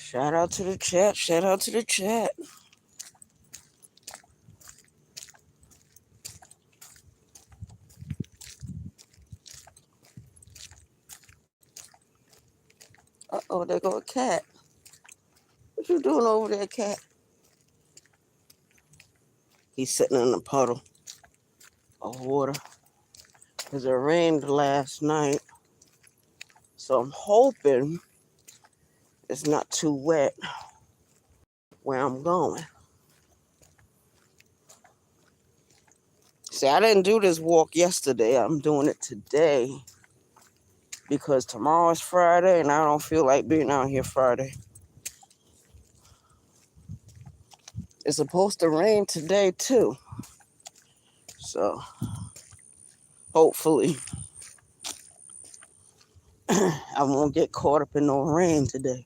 Shout out to the chat. Shout out to the chat. Uh-oh, there go a cat. What you doing over there, cat? He's sitting in a puddle of water. Because it rained last night. So I'm hoping it's not too wet where I'm going. See, I didn't do this walk yesterday. I'm doing it today because tomorrow is Friday and I don't feel like being out here Friday. It's supposed to rain today too. So hopefully I won't get caught up in no rain today.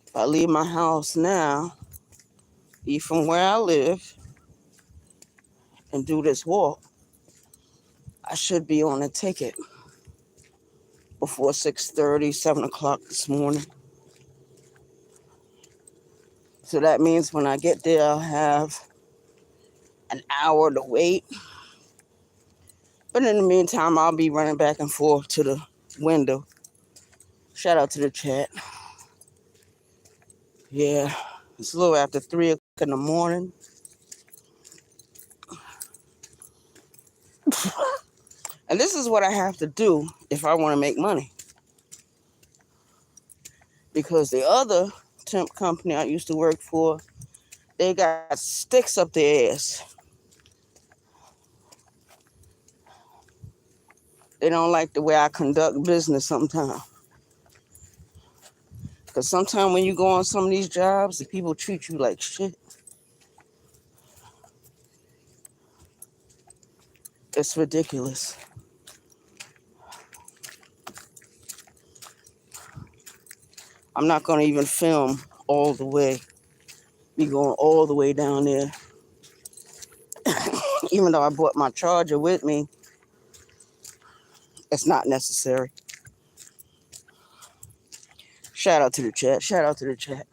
If I leave my house now, leave from where I live, and do this walk, I should be on a ticket before 6:30, 7 o'clock this morning. So that means when I get there, I'll have an hour to wait. But in the meantime, I'll be running back and forth to the window. Shout out to the chat. Yeah, it's a little after 3 o'clock in the morning. And this is what I have to do if I want to make money. Because the other temp company I used to work for, they got sticks up their ass. They don't like the way I conduct business sometimes. Because sometimes when you go on some of these jobs, the people treat you like shit. It's ridiculous. I'm not going to even film all the way. Be going all the way down there. Even though I brought my charger with me, it's not necessary. Shout out to the chat. Shout out to the chat.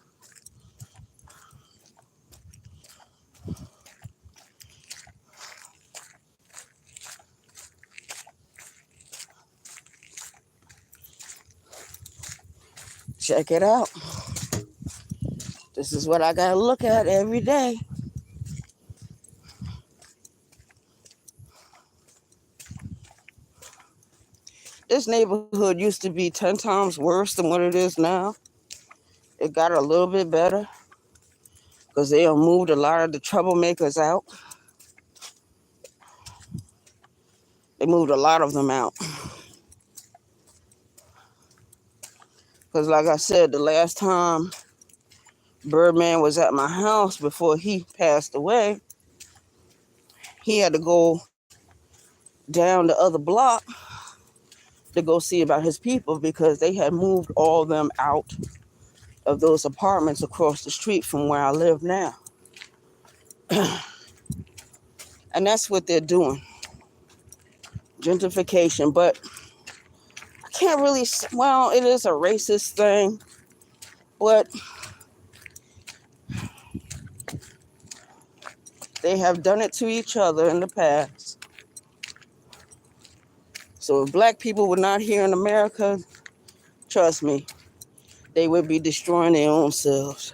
Check it out. This is what I got to look at every day. This neighborhood used to be 10 times worse than what it is now. It got a little bit better because they have moved a lot of the troublemakers out. They moved a lot of them out. Because like I said, the last time Birdman was at my house before he passed away, he had to go down the other block to go see about his people because they had moved all of them out of those apartments across the street from where I live now. And that's what they're doing. Gentrification. But I can't really, well, it is a racist thing, but they have done it to each other in the past. So if black people were not here in America, trust me, they would be destroying their own selves.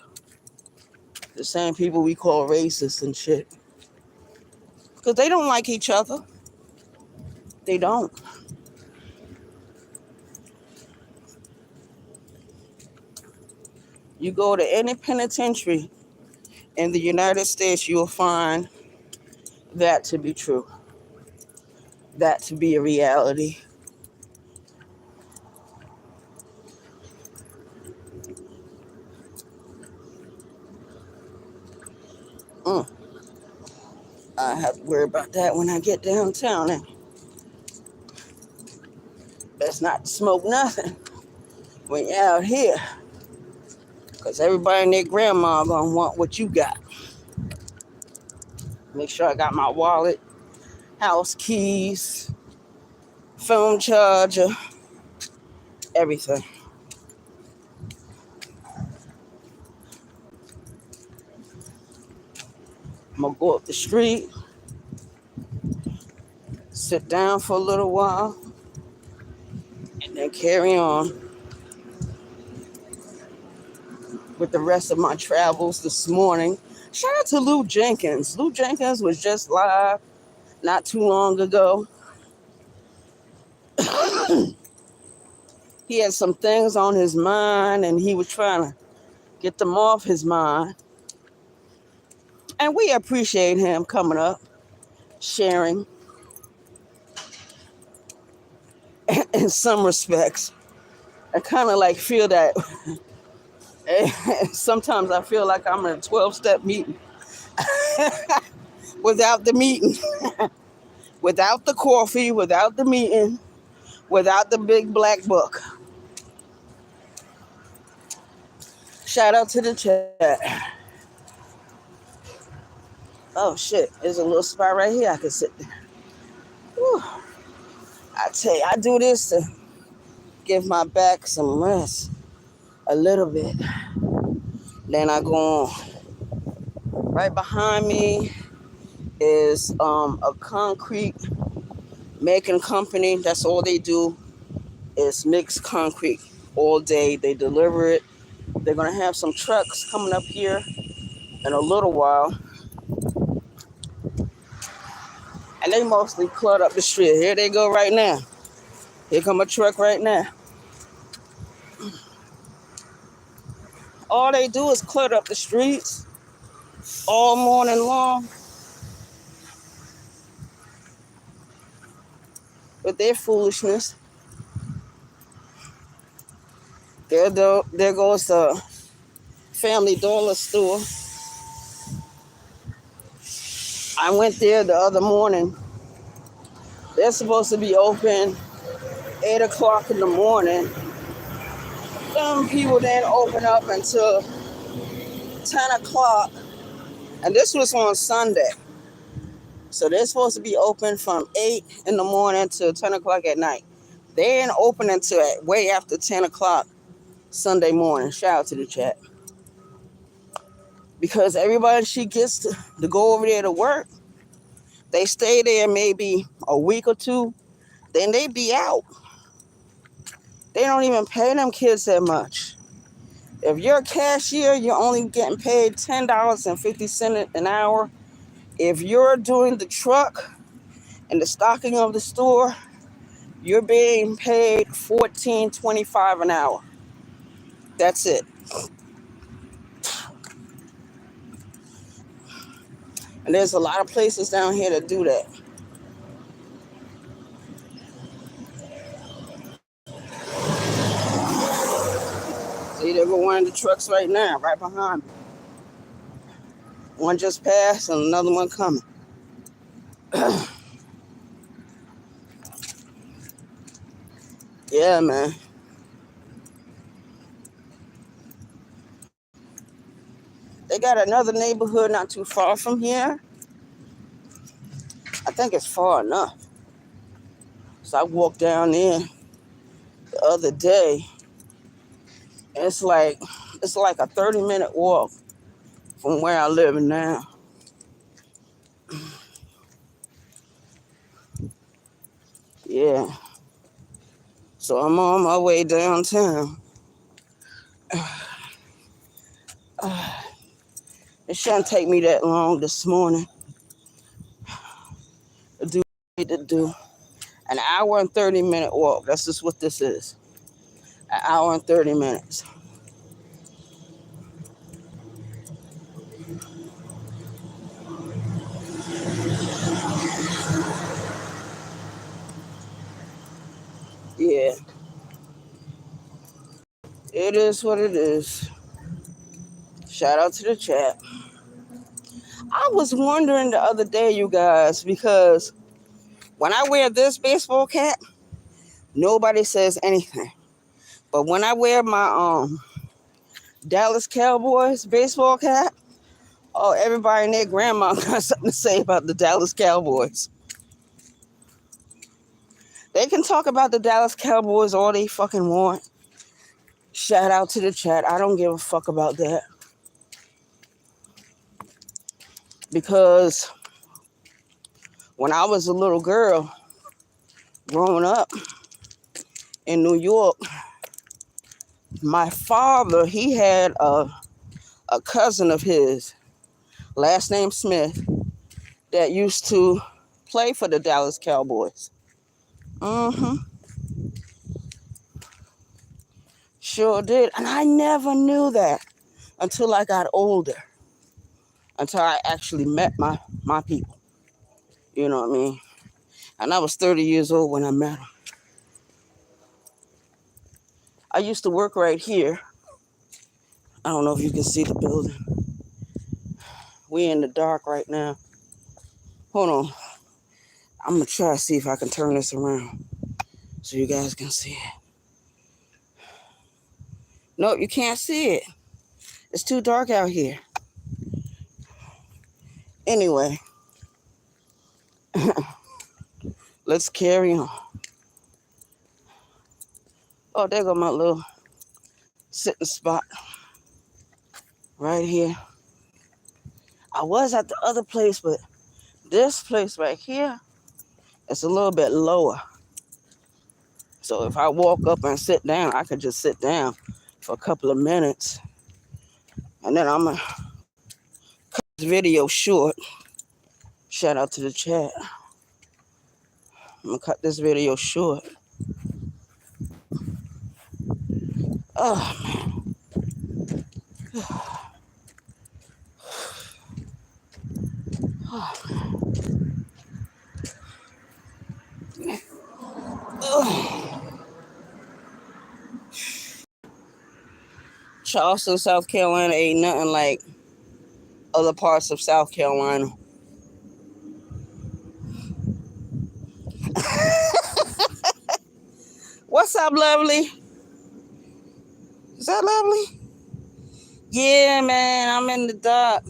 The same people we call racist and shit. Because they don't like each other. They don't. You go to any penitentiary in the United States, you'll find that to be true. That to be a reality. I have to worry about that when I get downtown. And best not smoke nothing when you're out here. Because everybody and their grandma gonna want what you got. Make sure I got my wallet, house keys, phone charger, everything. I'm going to go up the street, sit down for a little while, and then carry on with the rest of my travels this morning. Shout out to Lou Jenkins. Lou Jenkins was just live not too long ago. He had some things on his mind, and he was trying to get them off his mind. And we appreciate him coming up, sharing in some respects. I kind of like feel that sometimes I feel like I'm in a 12-step meeting without the meeting, without the coffee, without the meeting, without the big black book. Shout out to the chat. Oh shit, there's a little spot right here I can sit there. Whew. I tell you, I do this to give my back some rest a little bit. Then I go on. Right behind me is a concrete making company. That's all they do is mix concrete all day. They deliver it. They're going to have some trucks coming up here in a little while. And they mostly clutter up the street. Here they go right now. Here come a truck right now. All they do is clutter up the streets all morning long with their foolishness. There goes the Family Dollar store. I went there the other morning. They're supposed to be open 8 o'clock in the morning. Some people didn't open up until 10 o'clock. And this was on Sunday. So they're supposed to be open from 8 in the morning to 10 o'clock at night. They ain't open until way after 10 o'clock Sunday morning. Shout out to the chat. Because everybody she gets to go over there to work, they stay there maybe a week or two, then they be out. They don't even pay them kids that much. If you're a cashier, you're only getting paid $10.50 an hour. If you're doing the truck and the stocking of the store, you're being paid $14.25 an hour. That's it. And there's a lot of places down here that do that. See, there go one of the trucks right now, right behind me. One just passed and another one coming. Yeah, man. They got another neighborhood not too far from here. I think it's far enough. So I walked down there the other day. And it's like a 30-minute walk from where I live now. Yeah. So I'm on my way downtown. It shouldn't take me that long this morning to do what I need to do. An hour and 30-minute walk. That's just what this is. An hour and 30 minutes. Yeah. It is what it is. Shout out to the chat. I was wondering the other day, you guys, because when I wear this baseball cap, nobody says anything. But when I wear my Dallas Cowboys baseball cap, oh, everybody and their grandma got something to say about the Dallas Cowboys. They can talk about the Dallas Cowboys all they fucking want. Shout out to the chat. I don't give a fuck about that. Because when I was a little girl growing up in New York, my father, he had a cousin of his, last name Smith, that used to play for the Dallas Cowboys. Sure did. And I never knew that until I got older, until I actually met my people. You know what I mean? And I was 30 years old when I met them. I used to work right here. I don't know if you can see the building. We're in the dark right now. Hold on. I'm going to try to see if I can turn this around so you guys can see it. No, you can't see it. It's too dark out here. Anyway, let's carry on. Oh, there go my little sitting spot right here. I was at the other place, but this place right here is a little bit lower. So if I walk up and sit down, I could just sit down for a couple of minutes. And then I'm going to cut this video short. Shout out to the chat. I'm going to cut this video short. Oh, man. Oh. Charleston, South Carolina ain't nothing like other parts of South Carolina. What's up, lovely? Is that lovely? Yeah, man, I'm in the dark.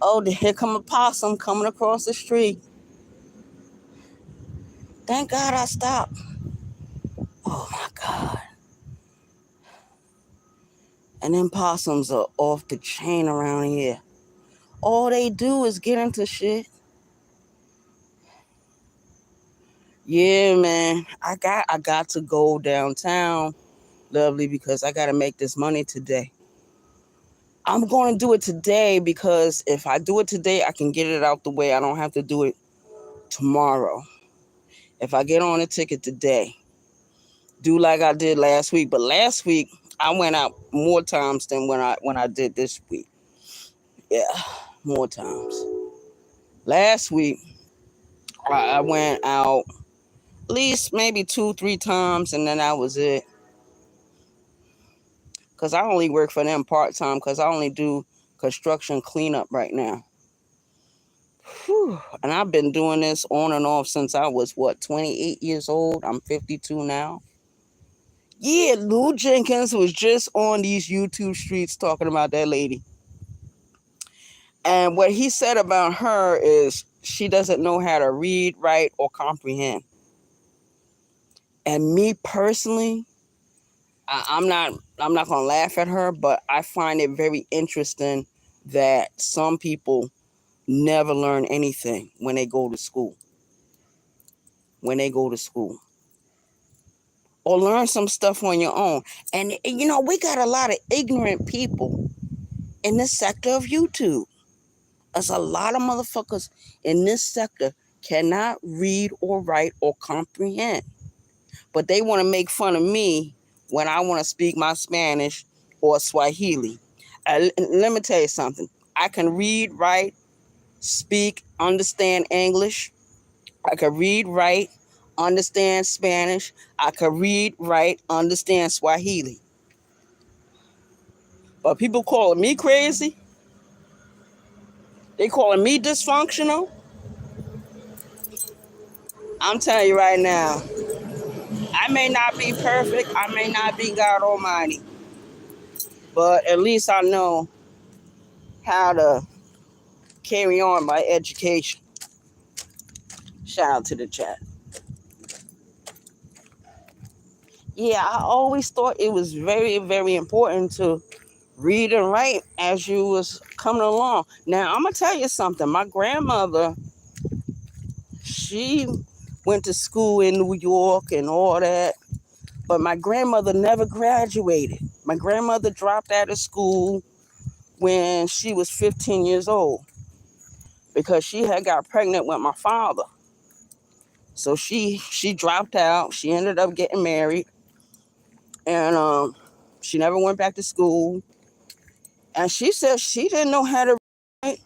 Oh, here come a possum coming across the street. Thank God I stopped. Oh, my God. And then possums are off the chain around here. All they do is get into shit. Yeah, man. I got to go downtown, lovely, because I got to make this money today. I'm going to do it today because if I do it today, I can get it out the way. I don't have to do it tomorrow. If I get on a ticket today, do like I did last week. But last week, I went out more times than when I did this week. Yeah, more times. Last week, I went out at least maybe 2-3 times, and then that was it. Because I only work for them part-time because I only do construction cleanup right now. Whew. And I've been doing this on and off since I was, 28 years old? I'm 52 now. Yeah, Lou Jenkins was just on these YouTube streets talking about that lady. And what he said about her is she doesn't know how to read, write, or comprehend. And me personally, I'm not going to laugh at her, but I find it very interesting that some people never learn anything when they go to school. Or learn some stuff on your own. And, we got a lot of ignorant people in this sector of YouTube. There's a lot of motherfuckers in this sector cannot read or write or comprehend. But they want to make fun of me when I want to speak my Spanish or Swahili. Let me tell you something. I can read, write, speak, understand English. I can read, write, understand Spanish. I can read, write, understand Swahili. But people calling me crazy. They calling me dysfunctional. I'm telling you right now, I may not be perfect. I may not be God Almighty. But at least I know how to carry on my education. Shout out to the chat. Yeah, I always thought it was very, very important to read and write as you was coming along. Now, I'm going to tell you something. My grandmother, she went to school in New York and all that, but my grandmother never graduated. My grandmother dropped out of school when she was 15 years old because she had got pregnant with my father. So she dropped out. She ended up getting married, and she never went back to school. And she said she didn't know how to write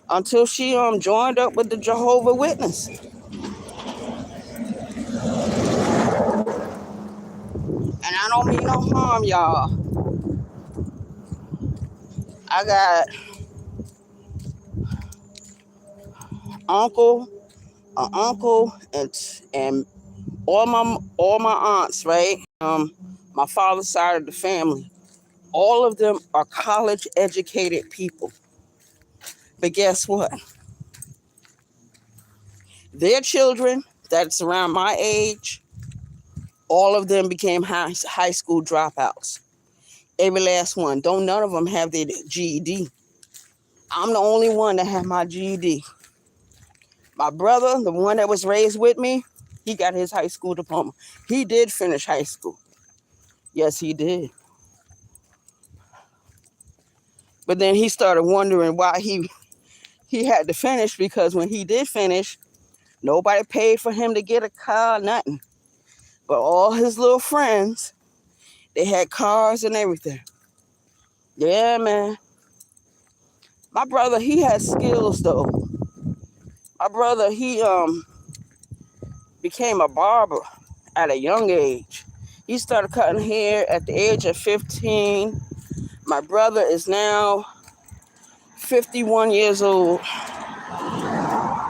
until she joined up with the Jehovah Witness. And I don't mean no harm, y'all. I got uncle, an uncle, and all my aunts, right? My father's side of the family. All of them are college educated people. But guess what? Their children that's around my age, all of them became high school dropouts. Every last one. Don't none of them have their GED. I'm the only one that had my GED. My brother, the one that was raised with me, he got his high school diploma. He did finish high school. Yes, he did. But then he started wondering why he had to finish, because when he did finish, nobody paid for him to get a car, nothing. But all his little friends, they had cars and everything. Yeah, man. My brother, he had skills though. My brother, he became a barber at a young age. He started cutting hair at the age of 15. My brother is now 51 years old.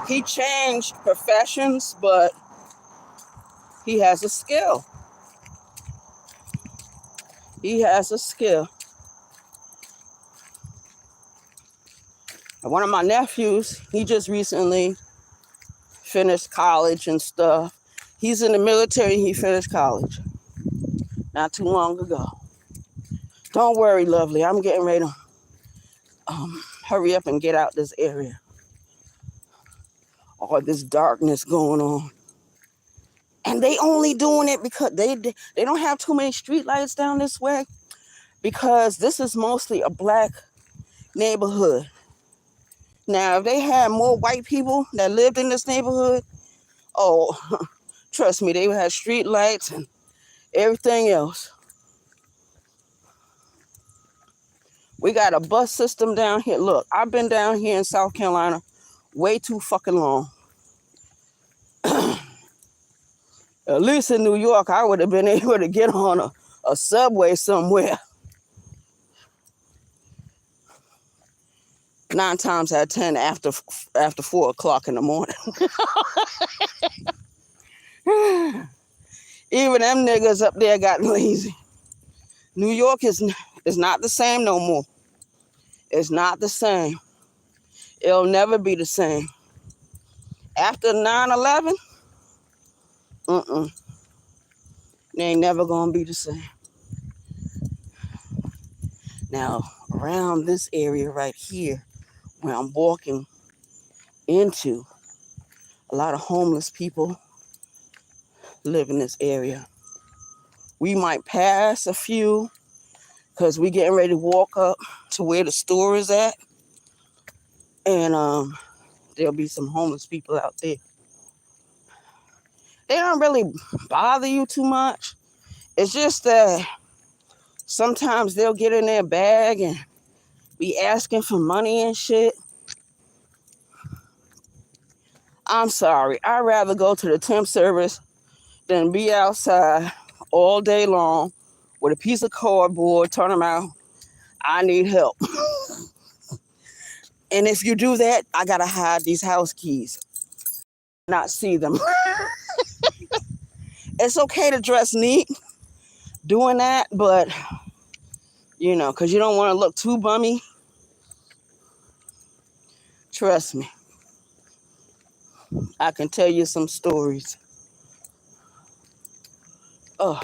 He changed professions, but he has a skill. He has a skill. And one of my nephews, he just recently finished college and stuff. He's in the military. He finished college not too long ago. Don't worry, lovely. I'm getting ready to hurry up and get out this area. All this darkness going on. And they only doing it because they don't have too many street lights down this way, because this is mostly a black neighborhood. Now, if they had more white people that lived in this neighborhood, oh, trust me, they would have street lights and everything else. We got a bus system down here. Look, I've been down here in South Carolina way too fucking long. At least in New York, I would have been able to get on a subway somewhere. 9 times out of 10 after 4 o'clock in the morning. Even them niggas up there got lazy. New York is not the same no more. It's not the same. It'll never be the same. After 9/11, they ain't never gonna be the same. Now, around this area right here, where I'm walking into, a lot of homeless people live in this area. We might pass a few because we getting ready to walk up to where the store is at, and there'll be some homeless people out there. They don't really bother you too much. It's just that sometimes they'll get in their bag and be asking for money and shit. I'm sorry. I'd rather go to the temp service than be outside all day long with a piece of cardboard, turn around, I need help. And if you do that, I gotta hide these house keys, not see them. It's okay to dress neat doing that, but because you don't want to look too bummy. Trust me, I can tell you some stories. Oh,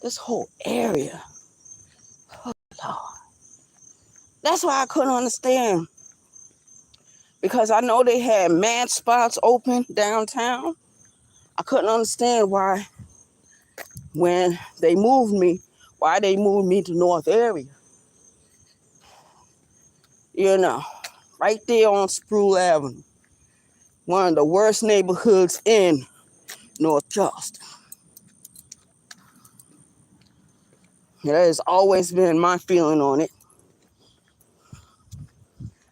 this whole area. Oh, Lord. That's why I couldn't understand. Because I know they had mad spots open downtown. I couldn't understand why, when they moved me, why they moved me to North area. You know, right there on Sproul Avenue. One of the worst neighborhoods in North Charleston. That has always been my feeling on it.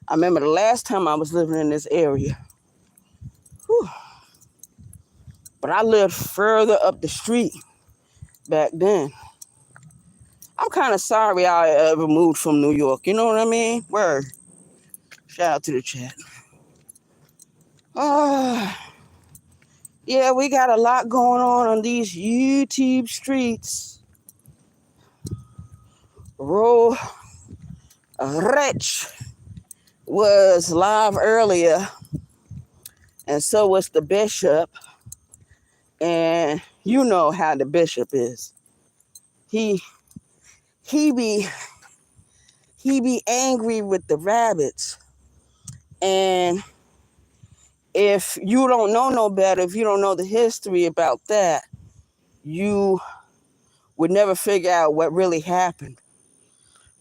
I remember the last time I was living in this area. Whew. But I lived further up the street back then. I'm kind of sorry I ever moved from New York. You know what I mean? Word. Shout out to the chat. Yeah, we got a lot going on these YouTube streets. Ro Rich was live earlier, and so was the bishop. And you know how the bishop is. He be angry with the rabbits. And if you don't know no better, if you don't know the history about that, you would never figure out what really happened.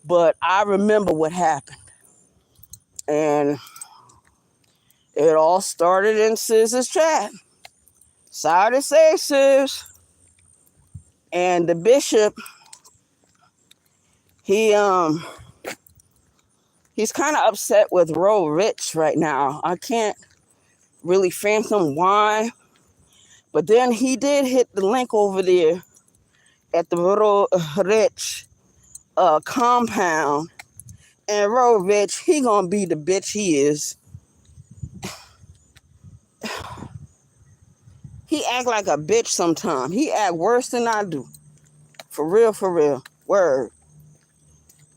But I remember what happened. And it all started in Sis's chat. Sorry to say, Sis. And the bishop, he's kind of upset with Ro Rich right now. I can't really fathom why. But then he did hit the link over there at the Ro Rich compound. And Ro Rich, he gonna be the bitch he is. He act like a bitch sometimes. He act worse than I do. For real, for real. Word.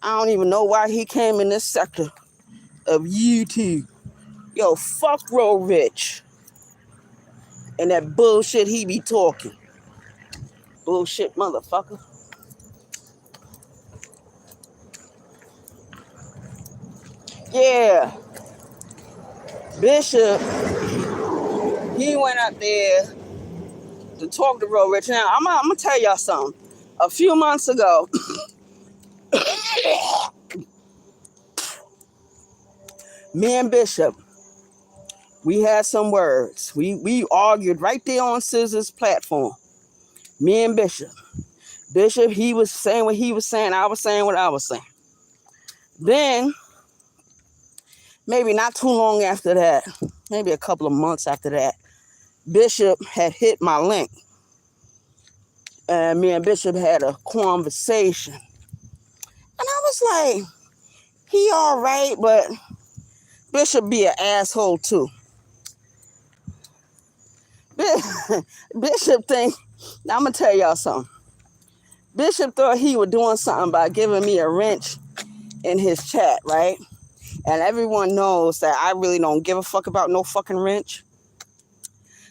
I don't even know why he came in this sector of YouTube. Yo, fuck Ro Rich. And that bullshit he be talking. Bullshit motherfucker. Yeah. Bishop, he went out there to talk to Ro Rich. Now, I'm gonna tell y'all something. A few months ago, me and Bishop, we had some words. We argued right there on Scissor's platform. Me and Bishop. Bishop, he was saying what he was saying. I was saying what I was saying. Then, maybe not too long after that, maybe a couple of months after that, Bishop had hit my link. And me and Bishop had a conversation. And I was like, he all right, but Bishop be an asshole too. Bishop think, now I'm going to tell y'all something. Bishop thought he was doing something by giving me a wrench in his chat, right? And everyone knows that I really don't give a fuck about no fucking wrench.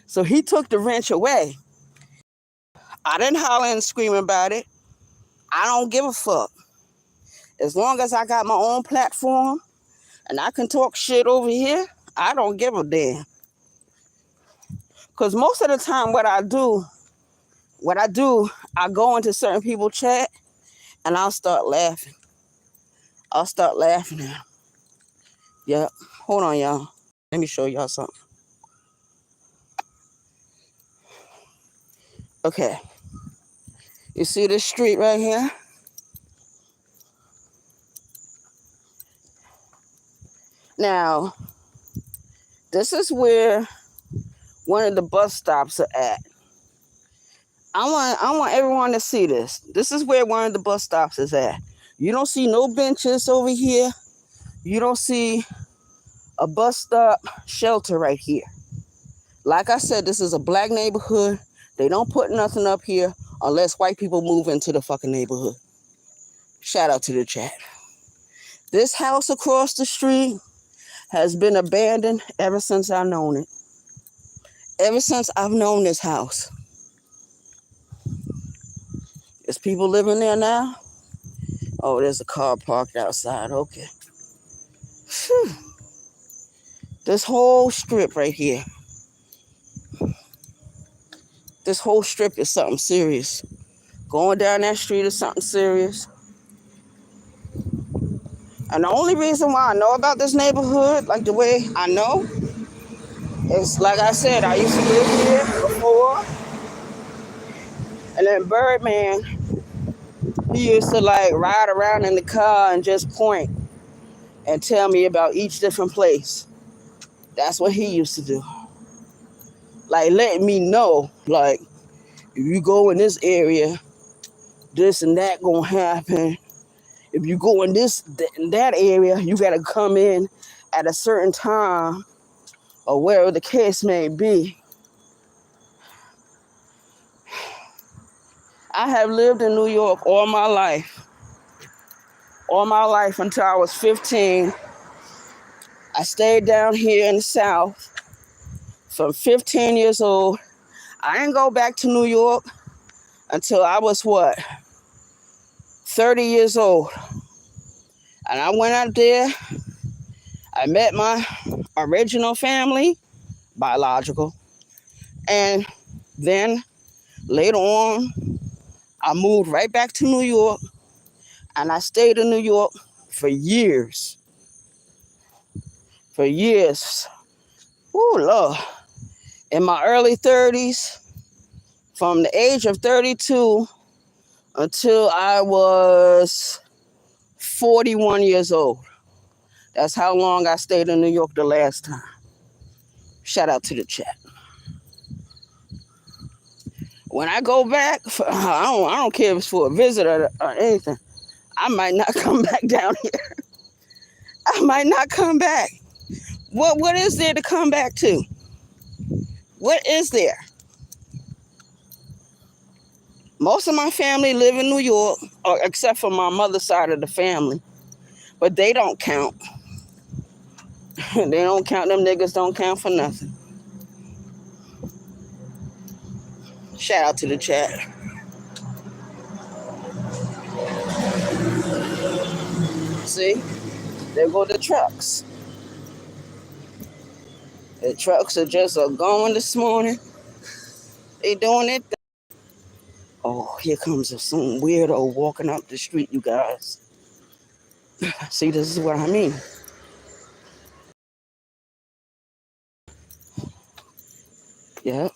So he took the wrench away. I didn't holler and scream about it. I don't give a fuck. As long as I got my own platform and I can talk shit over here, I don't give a damn. Because most of the time what I do, I go into certain people's chat and I'll start laughing. I'll start laughing at them. Yep. Hold on, y'all. Let me show y'all something. Okay. You see this street right here? Now, this is where one of the bus stops are at. I want everyone to see this. This is where one of the bus stops is at. You don't see no benches over here. You don't see a bus stop shelter right here. Like I said, this is a black neighborhood. They don't put nothing up here unless white people move into the fucking neighborhood. Shout out to the chat. This house across the street has been abandoned ever since I've known it. Ever since I've known this house. Is people living there now? Oh, there's a car parked outside. Okay. Phew. This whole strip right here. This whole strip is something serious. Going down that street is something serious. And the only reason why I know about this neighborhood, like the way I know, is like I said, I used to live here before. And then Birdman, he used to like ride around in the car and just point and tell me about each different place. That's what he used to do. Like letting me know, like, if you go in this area, this and that gonna happen. If you go in that area, you gotta come in at a certain time or wherever the case may be. I have lived in New York all my life. All my life until I was 15. I stayed down here in the South from 15 years old. I didn't go back to New York until I was 30 years old. And I went out there. I met my original family, biological. And then later on, I moved right back to New York. And I stayed in New York for years. For years. Ooh, Lord. In my early 30s, from the age of 32 until I was 41 years old. That's how long I stayed in New York the last time. Shout out to the chat. When I go back, I don't care if it's for a visit or anything. I might not come back down here. I might not come back. What is there to come back to? What is there? Most of my family live in New York, except for my mother's side of the family. But they don't count. They don't count. Them niggas don't count for nothing. Shout out to the chat. See? There go the trucks. The trucks are just going this morning. They doing it. Oh, here comes some weirdo walking up the street, you guys. See, this is what I mean. Yep.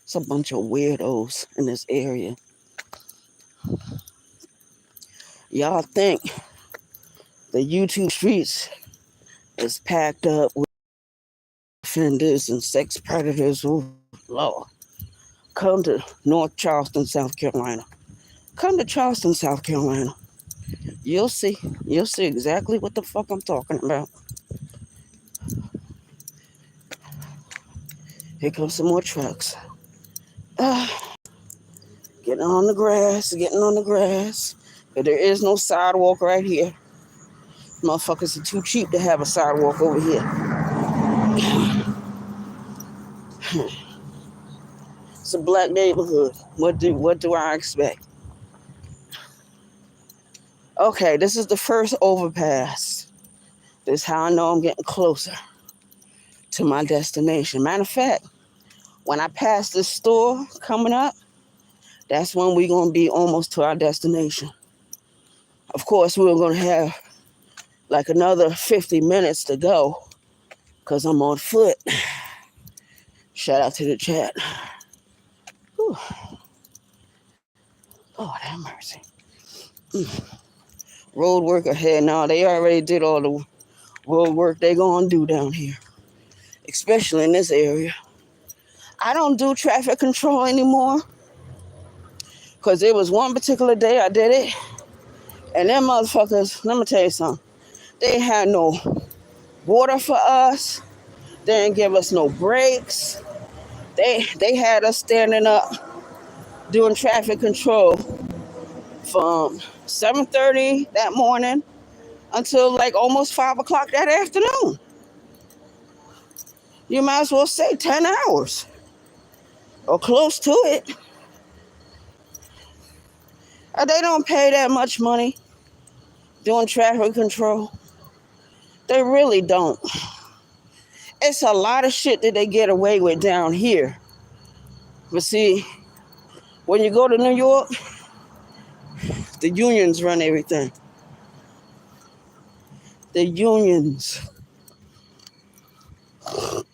It's a bunch of weirdos in this area. Y'all think the YouTube streets is packed up with offenders and sex predators? Oh, Lord. Come to North Charleston, South Carolina. Come to Charleston, South Carolina. You'll see. You'll see exactly what the fuck I'm talking about. Here comes some more trucks. Getting on the grass. But there is no sidewalk right here. Motherfuckers are too cheap to have a sidewalk over here. It's a black neighborhood. What do I expect? Okay, this is the first overpass. This is how I know I'm getting closer to my destination. Matter of fact, when I pass this store coming up, that's when we're going to be almost to our destination. Of course, we're going to have like another 50 minutes to go because I'm on foot. Shout out to the chat. Whew. Lord have mercy. Road work ahead. Now, they already did all the road work they going to do down here, especially in this area. I don't do traffic control anymore because there was one particular day I did it, and them motherfuckers, let me tell you something, they had no water for us. They didn't give us no breaks. They had us standing up doing traffic control from 7:30 that morning until like almost 5 o'clock that afternoon. You might as well say 10 hours. or close to it. They don't pay that much money doing traffic control. They really don't. It's a lot of shit that they get away with down here. But see, when you go to New York, the unions run everything. The unions. The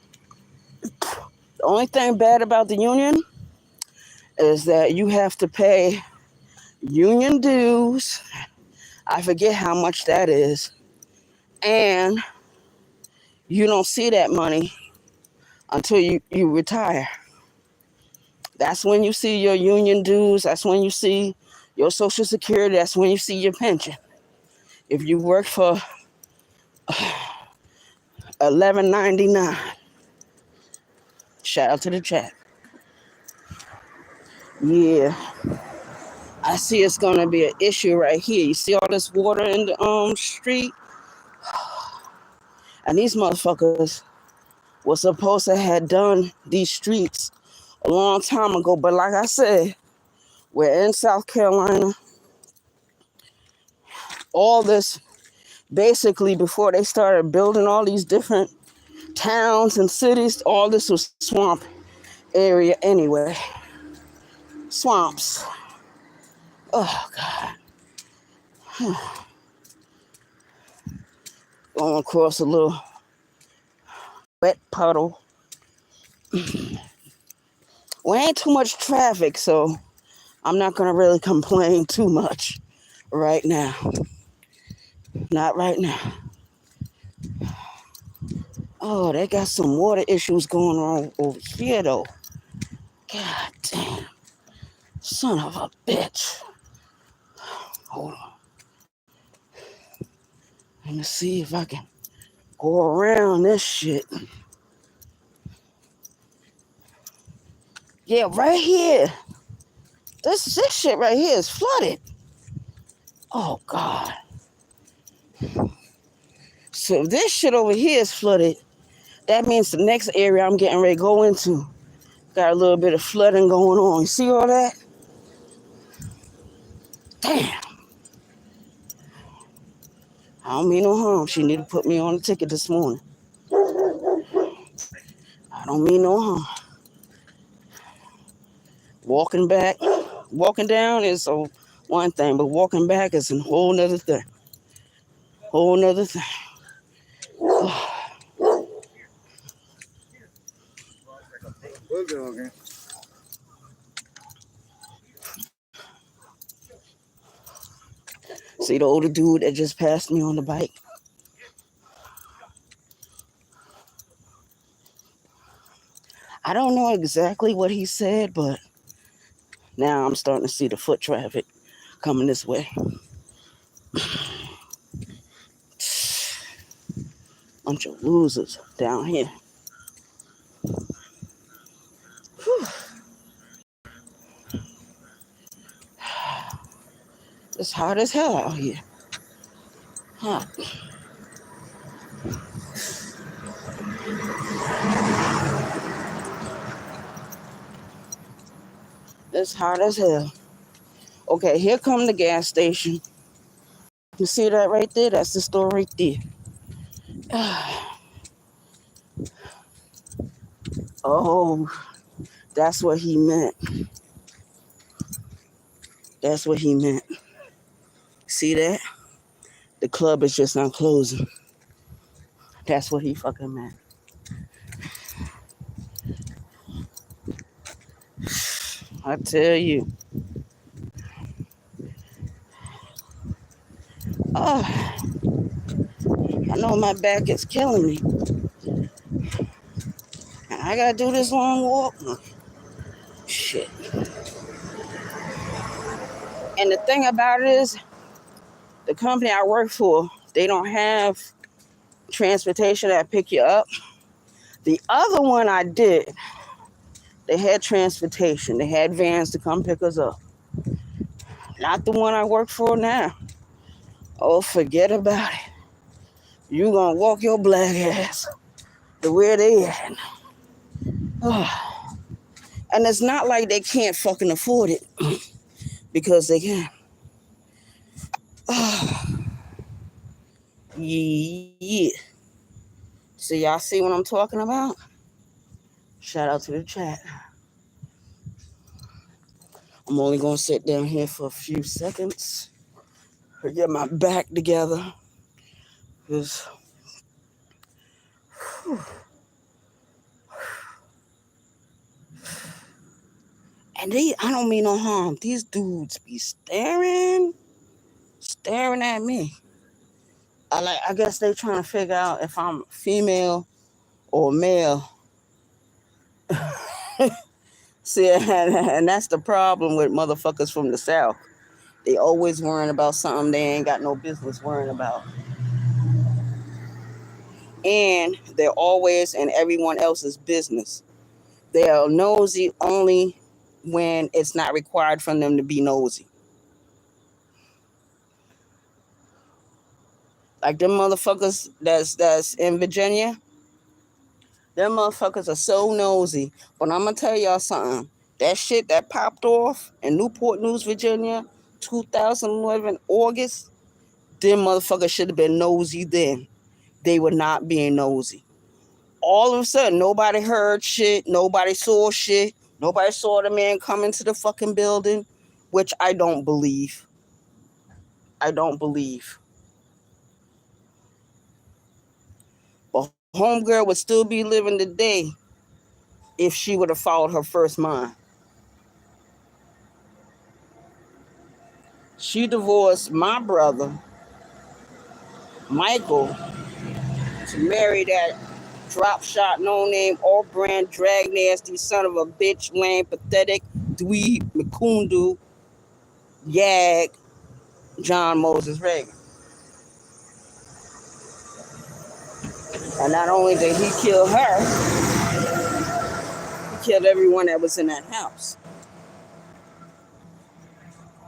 only thing bad about the union is that you have to pay union dues. I forget how much that is. And you don't see that money until you retire. That's when you see your union dues. That's when you see your Social Security. That's when you see your pension. If you work for $11.99, shout out to the chat. Yeah, I see it's gonna be an issue right here. You see all this water in the street, and these motherfuckers were supposed to have done these streets a long time ago. But like I said, we're in South Carolina. All this, basically, before they started building all these different towns and cities, all this was swamp area anyway. Swamps. Oh, God. Going across a little wet puddle. Well, ain't too much traffic, so I'm not going to really complain too much right now. Not right now. Oh, they got some water issues going on over here, though. God damn. Son of a bitch. Hold on. Let me see if I can go around this shit. Yeah, right here. This shit right here is flooded. Oh, God. So this shit over here is flooded. That means the next area I'm getting ready to go into got a little bit of flooding going on. You see all that? Damn. I don't mean no harm. She need to put me on the ticket this morning. I don't mean no harm. Walking down is one thing, but walking back is a whole nother thing. Whole nother thing. See the older dude that just passed me on the bike? I don't know exactly what he said, but now I'm starting to see the foot traffic coming this way. Bunch of losers down here. Whew. It's hot as hell out here. Hot. It's hot as hell. Okay, here come the gas station. You see that right there? That's the store right there. Oh, that's what he meant. That's what he meant. See that? The club is just not closing. That's what he fucking meant. I tell you. Oh, I know my back is killing me. And I gotta do this long walk. Shit. And the thing about it is, the company I work for, they don't have transportation that pick you up. The other one I did, they had transportation. They had vans to come pick us up. Not the one I work for now. Oh, forget about it. You gonna walk your black ass to where they at. Oh. And it's not like they can't fucking afford it because they can. Yeah. So y'all see what I'm talking about? Shout out to the chat. I'm only going to sit down here for a few seconds to get my back together. Because, and I don't mean no harm. These dudes be staring at me. I guess they trying to figure out if I'm female or male. See, and that's the problem with motherfuckers from the South. They always worrying about something they ain't got no business worrying about. And they're always in everyone else's business. They are nosy only when it's not required from them to be nosy. Like them motherfuckers that's in Virginia, them motherfuckers are so nosy. But I'm gonna tell y'all something. That shit that popped off in Newport News, Virginia, 2011 August, them motherfuckers should have been nosy then. They were not being nosy. All of a sudden, nobody heard shit. Nobody saw shit. Nobody saw the man come into the fucking building, which I don't believe. I don't believe. But homegirl would still be living today if she would have followed her first mind. She divorced my brother, Michael, to marry that drop shot, no name, all brand, drag nasty, son of a bitch, lame, pathetic, dweeb, Makundu, Yag, John Moses Reagan. And not only did he kill her, he killed everyone that was in that house.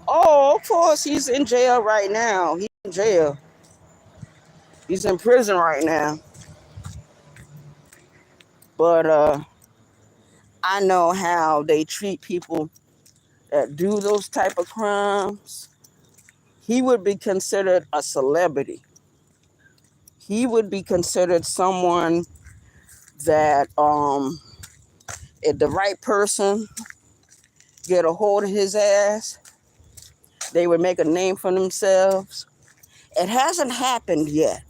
Oh, of course, he's in jail right now. He's in jail. He's in prison right now. But I know how they treat people that do those type of crimes. He would be considered a celebrity. He would be considered someone that if the right person get a hold of his ass, they would make a name for themselves. It hasn't happened yet.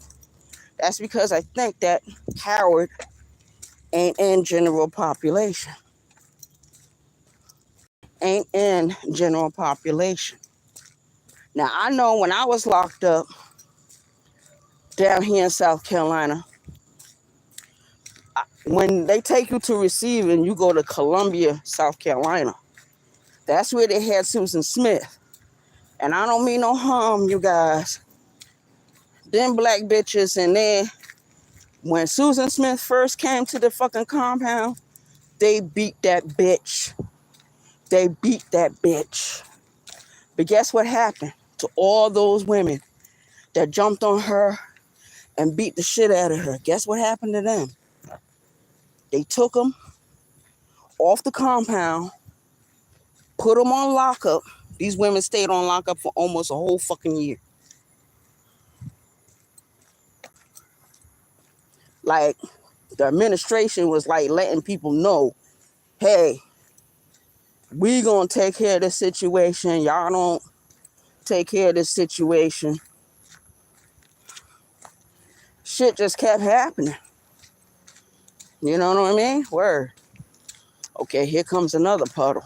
That's because I think that Howard ain't in general population. Ain't in general population. Now, I know when I was locked up down here in South Carolina, when they take you to receiving, you go to Columbia, South Carolina. That's where they had Susan Smith. And I don't mean no harm, you guys. Them black bitches in there, when Susan Smith first came to the fucking compound, they beat that bitch. They beat that bitch. But guess what happened to all those women that jumped on her and beat the shit out of her? Guess what happened to them? They took them off the compound, put them on lockup. These women stayed on lockup for almost a whole fucking year. Like, the administration was like letting people know, hey, we gonna take care of this situation. Y'all don't take care of this situation. Shit just kept happening. You know what I mean? Word. Okay, here comes another puddle.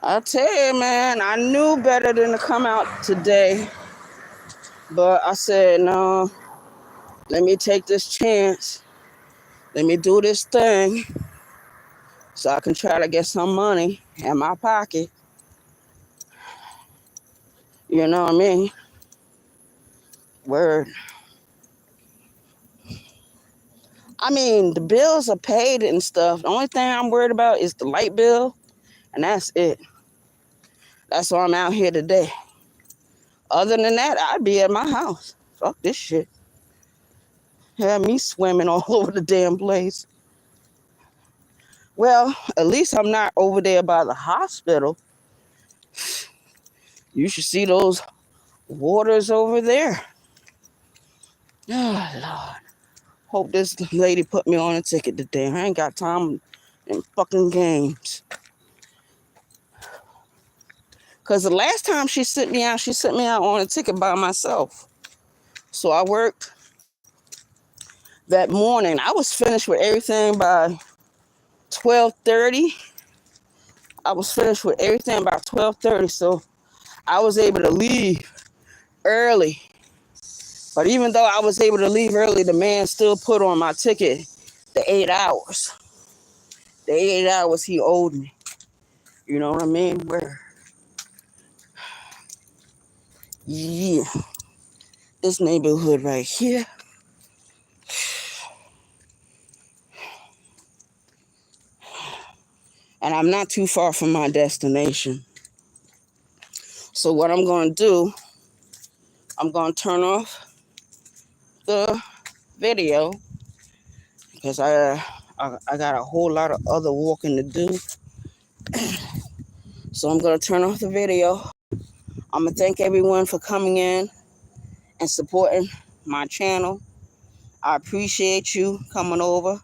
I tell you, man, I knew better than to come out today. But I said, no, let me take this chance. Let me do this thing so I can try to get some money in my pocket. You know what I mean? Word. I mean, the bills are paid and stuff. The only thing I'm worried about is the light bill, and that's it. That's why I'm out here today. Other than that, I'd be at my house. Fuck this shit. Have me swimming all over the damn place. Well, at least I'm not over there by the hospital. You should see those waters over there. Oh, Lord. Hope this lady put me on a ticket today. I ain't got time in fucking games. Because the last time she sent me out on a ticket by myself. So I worked that morning. I was finished with everything by 12:30. I was finished with everything by 12:30. So I was able to leave early. But even though I was able to leave early, the man still put on my ticket the 8 hours. The 8 hours he owed me. You know what I mean? Yeah. This neighborhood right here. And I'm not too far from my destination. So what I'm going to do, I'm going to turn off the video because I got a whole lot of other walking to do. So I'm going to turn off the video. I'm going to thank everyone for coming in and supporting my channel. I appreciate you coming over.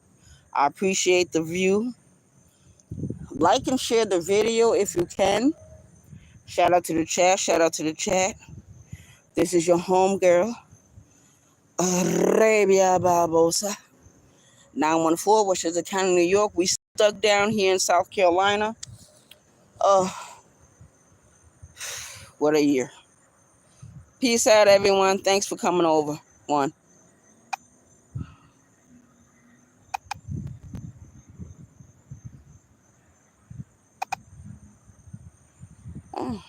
I appreciate the view. Like and share the video if you can. Shout out to the chat. Shout out to the chat. This is your home girl, Arabia Barbosa. 914, Westchester County, New York. We stuck down here in South Carolina. What a year. Peace out, everyone. Thanks for coming over. One. Oh.